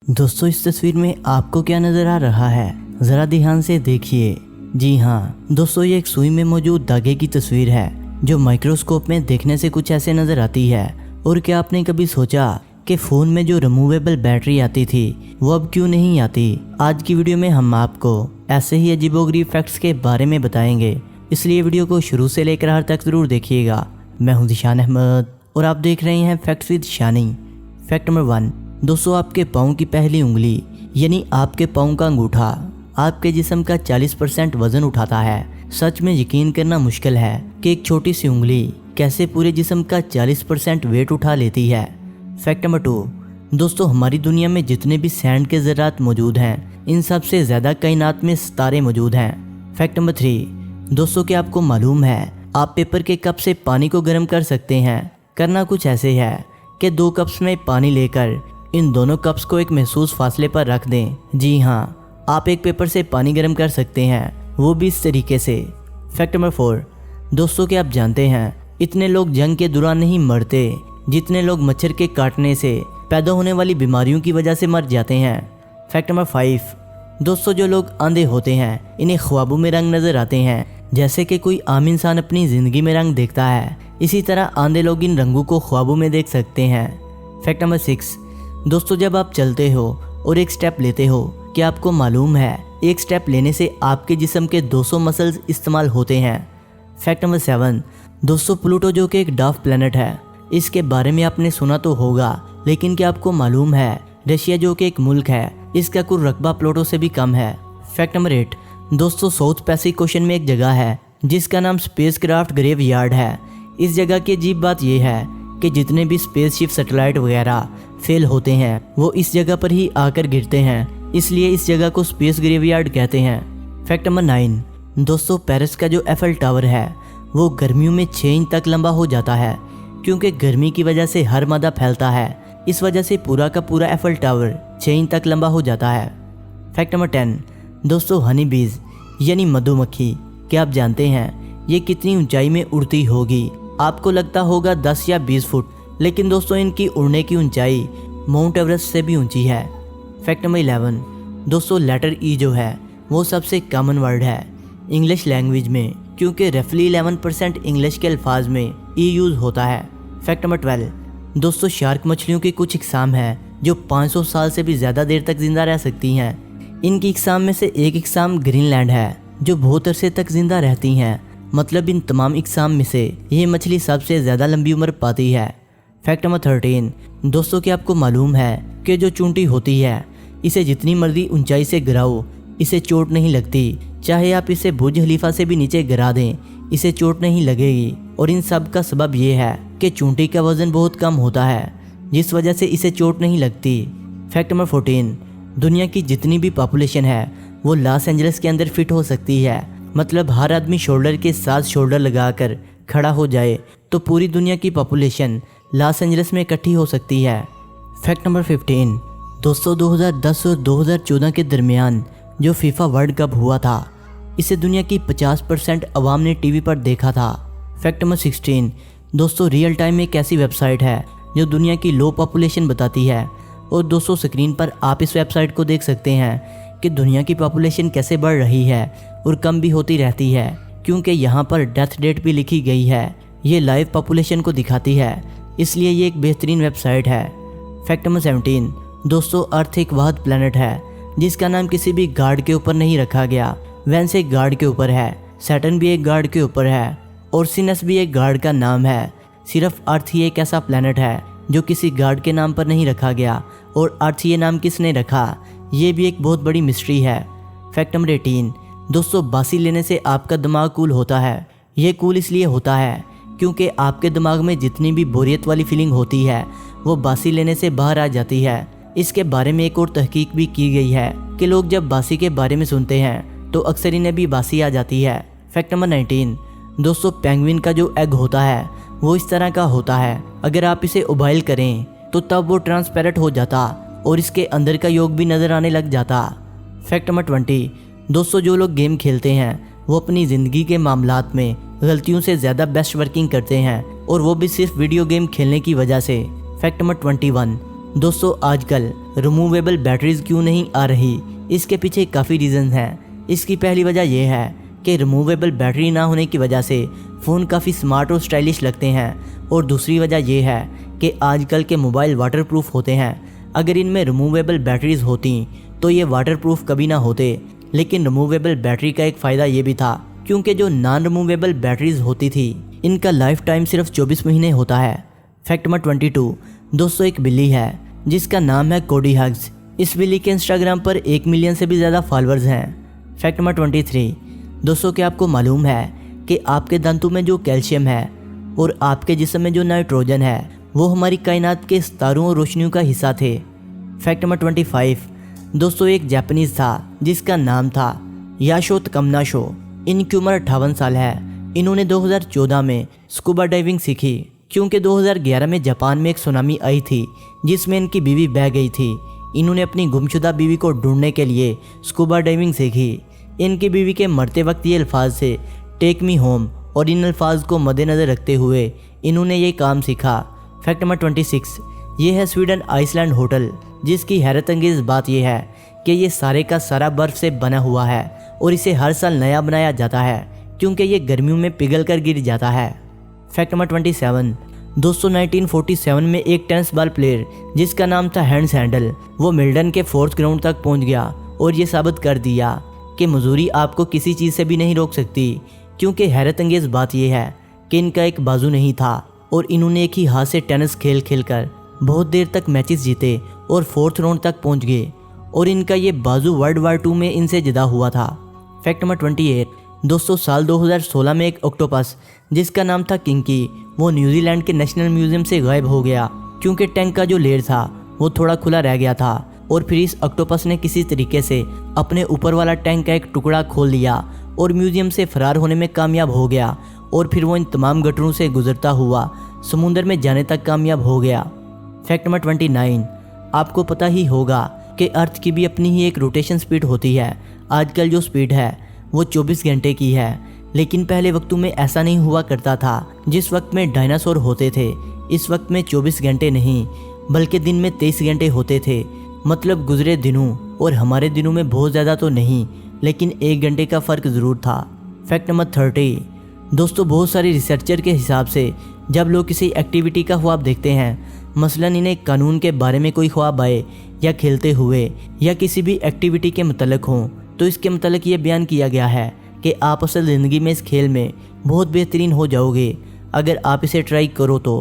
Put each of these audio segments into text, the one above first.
दोस्तों इस तस्वीर में आपको क्या नजर आ रहा है, जरा ध्यान से देखिए। जी हाँ दोस्तों, ये एक सुई में मौजूद धागे की तस्वीर है जो माइक्रोस्कोप में देखने से कुछ ऐसे नजर आती है। और क्या आपने कभी सोचा कि फ़ोन में जो रिमूवेबल बैटरी आती थी वो अब क्यों नहीं आती? आज की वीडियो में हम आपको ऐसे ही अजीबोगरीब फैक्ट्स के बारे में बताएंगे, इसलिए वीडियो को शुरू से लेकर आखिर तक ज़रूर देखिएगा। मैं हूं ज़ीशान अहमद और आप देख रहे हैं facts with Shani. Fact number 1, दोस्तों आपके पाँव की पहली उंगली यानी आपके पाँव का अंगूठा आपके जिस्म का 40% वजन उठाता है। सच में यकीन करना मुश्किल है कि एक छोटी सी उंगली कैसे पूरे जिस्म का 40% वेट उठा लेती है। फैक्ट नंबर 2, दोस्तों हमारी दुनिया में जितने भी सैंड के ज़रात मौजूद हैं, इन सब से ज़्यादा कायनात में सितारे मौजूद हैं। फैक्ट नंबर 3, दोस्तों क्या आपको मालूम है आप पेपर के कप से पानी को गर्म कर सकते हैं? करना कुछ ऐसे है कि 2 कप्स में पानी लेकर इन दोनों कप्स को एक महसूस फासले पर रख दें। जी हाँ, आप एक पेपर से पानी गर्म कर सकते हैं, वो भी इस तरीके से। फैक्ट नंबर 4, दोस्तों क्या आप जानते हैं इतने लोग जंग के दौरान नहीं मरते जितने लोग मच्छर के काटने से पैदा होने वाली बीमारियों की वजह से मर जाते हैं। फैक्ट नंबर 5, दोस्तों जो लोग अंधे होते हैं इन्हें ख्वाबों में रंग नज़र आते हैं। जैसे कि कोई आम इंसान अपनी ज़िंदगी में रंग देखता है, इसी तरह अंधे लोग इन रंगों को ख्वाबों में देख सकते हैं। फैक्ट नंबर 6, दोस्तों जब आप चलते हो और एक स्टेप लेते हो, क्या आपको मालूम है एक स्टेप लेने से आपके जिस्म के 200 मसल्स इस्तेमाल होते हैं। फैक्ट नंबर 7, दोस्तों प्लूटो जो कि एक डार्क प्लैनेट है, इसके बारे में आपने सुना तो होगा, लेकिन क्या आपको मालूम है रशिया जो कि एक मुल्क है, इसका कुल रकबा प्लूटो से भी कम है। फैक्ट नंबर 8, दोस्तों साउथ पैसिफिक ओशन में एक जगह है जिसका नाम स्पेस क्राफ्ट ग्रेव यार्ड है। इस जगह की अजीब बात यह है कि जितने भी स्पेसशिप सैटेलाइट वगैरह फेल होते हैं वो इस जगह पर ही आकर गिरते हैं, इसलिए इस जगह को स्पेस ग्रेवयार्ड कहते हैं। फैक्ट नंबर 9, दोस्तों पेरिस का जो एफिल टावर है वो गर्मियों में 6 इंच तक लंबा हो जाता है, क्योंकि गर्मी की वजह से हर मादा फैलता है। इस वजह से पूरा का पूरा एफिल टावर 6 इंच तक लंबा हो जाता है। फैक्ट नंबर 10, दोस्तों हनी बीज यानी मधुमक्खी, क्या आप जानते हैं ये कितनी ऊंचाई में उड़ती होगी? आपको लगता होगा 10 या 20 फुट, लेकिन दोस्तों इनकी उड़ने की ऊंचाई माउंट एवरेस्ट से भी ऊंची है। फैक्ट नंबर 11, दोस्तों लेटर ई जो है वो सबसे कॉमन वर्ड है इंग्लिश लैंग्वेज में, क्योंकि रफली 11% इंग्लिश के अल्फाज में ई यूज़ होता है। फैक्ट नंबर 12, दोस्तों शार्क मछलियों की कुछ इकसाम हैं जो 500 साल से भी ज़्यादा देर तक जिंदा रह सकती हैं। इनकी इकसाम में से एक इकसाम ग्रीनलैंड है जो बहुत अरसे तक जिंदा रहती हैं, मतलब इन तमाम इकसाम में से ये मछली सबसे ज़्यादा लंबी उम्र पाती है। फैक्ट नंबर 13, दोस्तों क्या आपको मालूम है कि जो चूंटी होती है इसे जितनी मर्जी ऊंचाई से गिराओ इसे चोट नहीं लगती, चाहे आप इसे बुर्ज खलीफा से भी नीचे गिरा दें इसे चोट नहीं लगेगी। और इन सब का सबब ये है कि चूंटी का वज़न बहुत कम होता है, जिस वजह से इसे चोट नहीं लगती। फैक्ट नंबर 14, दुनिया की जितनी भी पॉपुलेशन है वो लॉस एंजल्स के अंदर फिट हो सकती है, मतलब हर आदमी शोल्डर के साथ शोल्डर लगाकर खड़ा हो जाए तो पूरी दुनिया की पॉपुलेशन लॉस एंजल्स में इकट्ठी हो सकती है। फैक्ट नंबर 15, दोस्तों 2010 और 2014 के दरमियान जो फीफा वर्ल्ड कप हुआ था इसे दुनिया की 50% आवाम ने टीवी पर देखा था। फैक्ट नंबर 16, दोस्तों रियल टाइम एक ऐसी वेबसाइट है जो दुनिया की लो पॉपुलेशन बताती है। और दोस्तों स्क्रीन पर आप इस वेबसाइट को देख सकते हैं कि दुनिया की पॉपुलेशन कैसे बढ़ रही है और कम भी होती रहती है, क्योंकि यहाँ पर डेथ डेट भी लिखी गई है। ये लाइव पॉपुलेशन को दिखाती है, इसलिए ये एक बेहतरीन वेबसाइट है। फैक्ट नंबर 17, दोस्तों अर्थ एक वाहिद प्लैनेट है जिसका नाम किसी भी गार्ड के ऊपर नहीं रखा गया। वेनस एक गार्ड के ऊपर है, सैटर्न भी एक गार्ड के ऊपर है और सीनस भी एक गार्ड का नाम है। सिर्फ अर्थ ही एक ऐसा प्लैनेट है जो किसी गार्ड के नाम पर नहीं रखा गया, और अर्थ ये नाम किसने रखा ये भी एक बहुत बड़ी मिस्ट्री है। फैक्ट नंबर 18, दोस्तों बासी लेने से आपका दिमाग कूल होता है। ये कूल इसलिए होता है क्योंकि आपके दिमाग में जितनी भी बोरियत वाली फीलिंग होती है वो बासी लेने से बाहर आ जाती है। इसके बारे में एक और तहकीक भी की गई है कि लोग जब बासी के बारे में सुनते हैं तो अक्सर इन्हें भी बासी आ जाती है। फैक्ट नंबर 19, दोस्तों पेंगुइन का जो एग होता है वो इस तरह का होता है, अगर आप इसे उबाइल करें तो तब वो ट्रांसपेरेंट हो जाता और इसके अंदर का योग भी नज़र आने लग जाता। फैक्ट नंबर 20, दोस्तों जो लोग गेम खेलते हैं वो अपनी ज़िंदगी के मामलात में गलतियों से ज़्यादा बेस्ट वर्किंग करते हैं, और वो भी सिर्फ वीडियो गेम खेलने की वजह से। फैक्ट नंबर 21, दोस्तों आजकल रिमूवेबल बैटरीज क्यों नहीं आ रही, इसके पीछे काफ़ी रीज़न हैं। इसकी पहली वजह यह है कि रिमूवेबल बैटरी ना होने की वजह से फ़ोन काफ़ी स्मार्ट और स्टाइलिश लगते हैं, और दूसरी वजह यह है कि आजकल के मोबाइल वाटरप्रूफ होते हैं। अगर इनमें रिमूवेबल बैटरीज होती तो ये वाटरप्रूफ कभी ना होते। लेकिन रिमूवेबल बैटरी का एक फ़ायदा ये भी था, क्योंकि जो नॉन रिमूवेबल बैटरीज होती थी इनका लाइफ टाइम सिर्फ 24 महीने होता है। फैक्ट नंबर 22, दोस्तों एक बिल्ली है जिसका नाम है कोडी हग्स। इस बिल्ली के इंस्टाग्राम पर 1 मिलियन से भी ज़्यादा फॉलोअर्स हैं। फैक्ट नंबर 23, दोस्तों क्या आपको मालूम है कि आपके दांतों में जो कैल्शियम है और आपके जिस्म में जो नाइट्रोजन है वो हमारी कायनात के सितारों और रोशनियों का हिस्सा थे। फैक्ट नंबर 25, दोस्तों एक जापानीज़ था जिसका नाम था याशो तकमनाशो। इनकी उम्र 58 साल है। इन्होंने 2014 में स्कूबा डाइविंग सीखी, क्योंकि 2011 में जापान में एक सुनामी आई थी जिसमें इनकी बीवी बह गई थी। इन्होंने अपनी गुमशुदा बीवी को ढूंढने के लिए स्कूबा डाइविंग सीखी। इनकी बीवी के मरते वक्त ये अल्फाज थे, टेक मी होम, और इन अल्फाज को मद्देनज़र रखते हुए इन्होंने ये काम सीखा। फैक्ट नंबर 26, ये है स्वीडन आइसलैंड होटल, जिसकी हैरत अंगेज़ बात यह है कि ये सारे का सारा बर्फ़ से बना हुआ है और इसे हर साल नया बनाया जाता है, क्योंकि ये गर्मियों में पिघल कर गिर जाता है। फैक्ट नंबर 27, दोस्तों 1947 में एक टेनिस बॉल प्लेयर जिसका नाम था हैंस हैंडल, वो मिल्टन के 4th ग्राउंड तक पहुंच गया और ये साबित कर दिया कि मजूरी आपको किसी चीज़ से भी नहीं रोक सकती। क्योंकि हैरत अंगेज़ बात यह है कि इनका एक बाजू नहीं था और इन्होंने एक ही हाथ से टेनिस खेल खेल कर बहुत देर तक मैचेस जीते और 4th राउंड तक पहुंच गए, और इनका ये बाजू वर्ल्ड वार 2 में इनसे जुदा हुआ था। फैक्ट नंबर 28, दोस्तों साल 2016 में एक ऑक्टोपस जिसका नाम था किंकी, वो न्यूजीलैंड के नेशनल म्यूजियम से गायब हो गया, क्योंकि टैंक का जो लेयर था वो थोड़ा खुला रह गया था। और फिर इस ऑक्टोपस ने किसी तरीके से अपने ऊपर वाला टैंक का एक टुकड़ा खोल लिया और म्यूजियम से फरार होने में कामयाब हो गया, और फिर वो इन तमाम गटरों से गुजरता हुआ समुंदर में जाने तक कामयाब हो गया। फैक्ट नंबर 29, आपको पता ही होगा कि अर्थ की भी अपनी ही एक रोटेशन स्पीड होती है। आजकल जो स्पीड है वो 24 घंटे की है, लेकिन पहले वक्तों में ऐसा नहीं हुआ करता था। जिस वक्त में डायनासोर होते थे इस वक्त में 24 घंटे नहीं बल्कि दिन में 23 घंटे होते थे। मतलब गुजरे दिनों और हमारे दिनों में बहुत ज़्यादा तो नहीं, लेकिन 1 घंटे का फ़र्क ज़रूर था। फैक्ट नंबर 30, दोस्तों बहुत सारे रिसर्चर के हिसाब से जब लोग किसी एक्टिविटी का ख्वाब देखते हैं, मसलन इन्हें कानून के बारे में कोई ख्वाब आए या खेलते हुए या किसी भी एक्टिविटी के मुतल्लिक हों, तो इसके मुतल्लिक ये बयान किया गया है कि आप असल ज़िंदगी में इस खेल में बहुत बेहतरीन हो जाओगे अगर आप इसे ट्राई करो तो।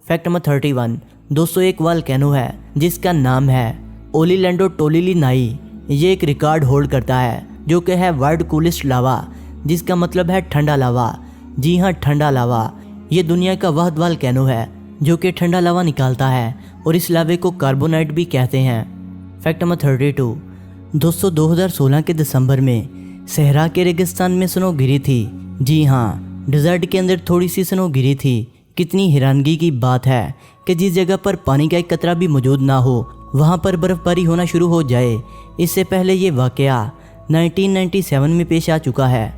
फैक्ट नंबर 31, दोस्तों एक वोल्केनो है जिसका नाम है ओलिलैंडो टोलिलीनाई। ये एक रिकॉर्ड होल्ड करता है जो कि है वर्ल्ड कूलेस्ट लावा, जिसका मतलब है ठंडा लावा। जी हाँ, ठंडा लावा। ये दुनिया का वह वोल्केनो है जो कि ठंडा लावा निकालता है, और इस लावे को कार्बोनाइट भी कहते हैं। फैक्ट नंबर 32, दोस्तों 2016 के दिसंबर में सहरा के रेगिस्तान में स्नो गिरी थी। जी हाँ, डिज़र्ट के अंदर थोड़ी सी स्नो गिरी थी। कितनी हैरानगी की बात है कि जिस जगह पर पानी का एक कतरा भी मौजूद ना हो वहाँ पर बर्फ़बारी होना शुरू हो जाए। इससे पहले ये वाक़या 1997 में पेश आ चुका है।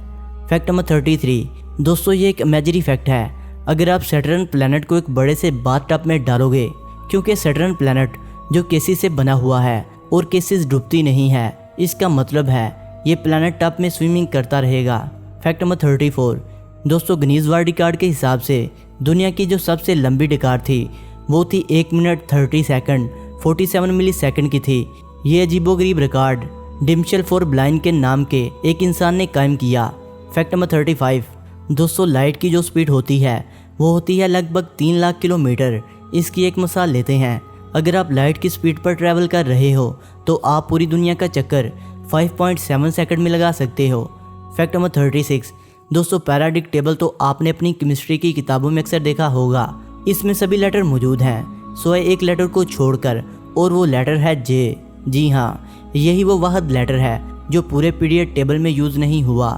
फैक्ट नंबर 33, दोस्तों ये एक इमेजिनरी फैक्ट है। अगर आप सैटर्न प्लैनेट को एक बड़े से बाथटब में डालोगे, क्योंकि सैटर्न प्लैनेट जो केसी से बना हुआ है और केसिस डूबती नहीं है, इसका मतलब है ये प्लैनेट टॉप में स्विमिंग करता रहेगा। फैक्ट नंबर 34, दोस्तों गिनीज वर्ल्ड रिकॉर्ड के हिसाब से दुनिया की जो सबसे लंबी डकार थी वो थी 1 मिनट 30 सेकंड 47 मिली सेकंड की थी। ये अजीबोगरीब रिकॉर्ड डिम्शल फॉर ब्लाइंड के नाम के एक इंसान ने कायम किया। फैक्ट नंबर 35, दोस्तों लाइट की जो स्पीड होती है वो होती है लगभग 3 लाख किलोमीटर। इसकी एक मिसाल लेते हैं। अगर आप लाइट की स्पीड पर ट्रैवल कर रहे हो तो आप पूरी दुनिया का चक्कर 5.7 सेकंड में लगा सकते हो। फैक्ट नंबर 36, दोस्तों पैराडिक टेबल तो आपने अपनी केमिस्ट्री की किताबों में अक्सर देखा होगा। इसमें सभी लेटर मौजूद हैं सिवाय एक लेटर को छोड़कर, और वो लेटर है जे। जी हाँ, यही वो वाहिद लेटर है जो पूरे पीरियड टेबल में यूज़ नहीं हुआ।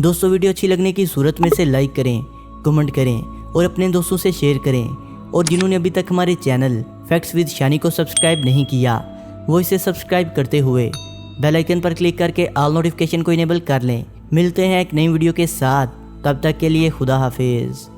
दोस्तों वीडियो अच्छी लगने की सूरत में से लाइक करें, कमेंट करें और अपने दोस्तों से शेयर करें। और जिन्होंने अभी तक हमारे चैनल फैक्ट्स विद शानी को सब्सक्राइब नहीं किया वो इसे सब्सक्राइब करते हुए बेल आइकन पर क्लिक करके ऑल नोटिफिकेशन को इनेबल कर लें। मिलते हैं एक नई वीडियो के साथ, तब तक के लिए खुदा हाफिज़।